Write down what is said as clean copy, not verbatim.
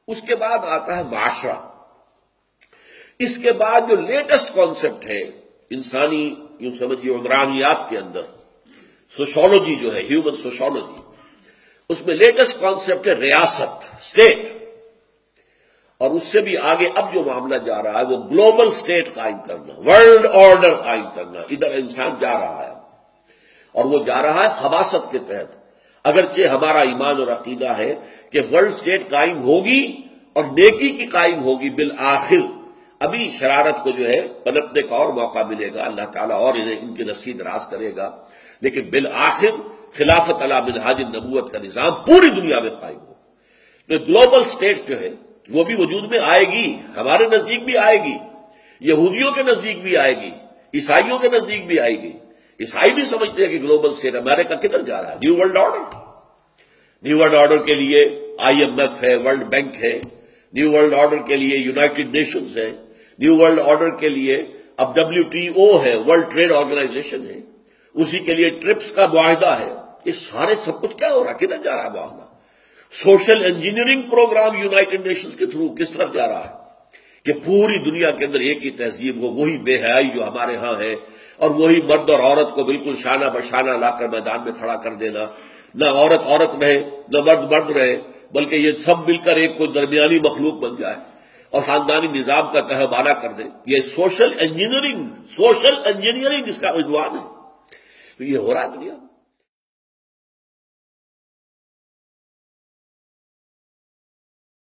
اس کے بعد آتا ہے معاشرہ. اس کے بعد جو لیٹسٹ کانسیپٹ ہے انسانی یوں سمجھیے عمرانیات کے اندر، سوشولوجی جو ہے ہیومن سوشولوجی، اس میں لیٹسٹ کانسیپٹ ہے ریاست، اسٹیٹ. اور اس سے بھی آگے اب جو معاملہ جا رہا ہے وہ گلوبل اسٹیٹ قائم کرنا، ورلڈ آرڈر قائم کرنا. ادھر انسان جا رہا ہے اور وہ جا رہا ہے خباثت کے تحت. اگرچہ ہمارا ایمان اور عقیدہ ہے کہ ورلڈ اسٹیٹ قائم ہوگی اور نیکی کی قائم ہوگی بالآخر. ابھی شرارت کو جو ہے پنپنے کا اور موقع ملے گا، اللہ تعالیٰ اور انہیں ان کی رسی دراز کرے گا، لیکن بالآخر خلافت علی منہاج النبوت کا نظام پوری دنیا میں قائم ہو. تو گلوبل اسٹیٹ جو ہے وہ بھی وجود میں آئے گی، ہمارے نزدیک بھی آئے گی، یہودیوں کے نزدیک بھی آئے گی، عیسائیوں کے نزدیک بھی آئے گی. عیسائی بھی سمجھتے ہیں کہ گلوبل اسٹیٹ امریکہ کدھر جا رہا ہے. New world order, new world order کے لیے IMF ہے، ورلڈ بینک ہے. نیو ورلڈ آرڈر کے لیے یونائٹڈ نیشنز ہے. نیو ورلڈ آرڈر کے لیے اب WTO ہے، ورلڈ ٹریڈ آرگنائزیشن ہے. اسی کے لیے ٹرپس کا معاہدہ ہے. یہ سارے سب کچھ کیا ہو رہا ہے، کدھر جا رہا ہے معاملہ؟ Social engineering programme United Nations کے تھرو کس طرف جا رہا ہے کہ پوری دنیا کے اندر ایک ہی تہذیب ہو، وہی بے حیائی جو ہمارے ہاں ہے، اور وہی مرد اور عورت کو بالکل شانہ بشانہ لا کر میدان میں کھڑا کر دینا. نہ عورت عورت رہے، نہ مرد مرد رہے، بلکہ یہ سب مل کر ایک کوئی درمیانی مخلوق بن جائے اور خاندانی نظام کا تہبانہ کر دے. یہ سوشل انجینئرنگ اس کا عنوان ہے. تو یہ ہو رہا ہے دنیا میں.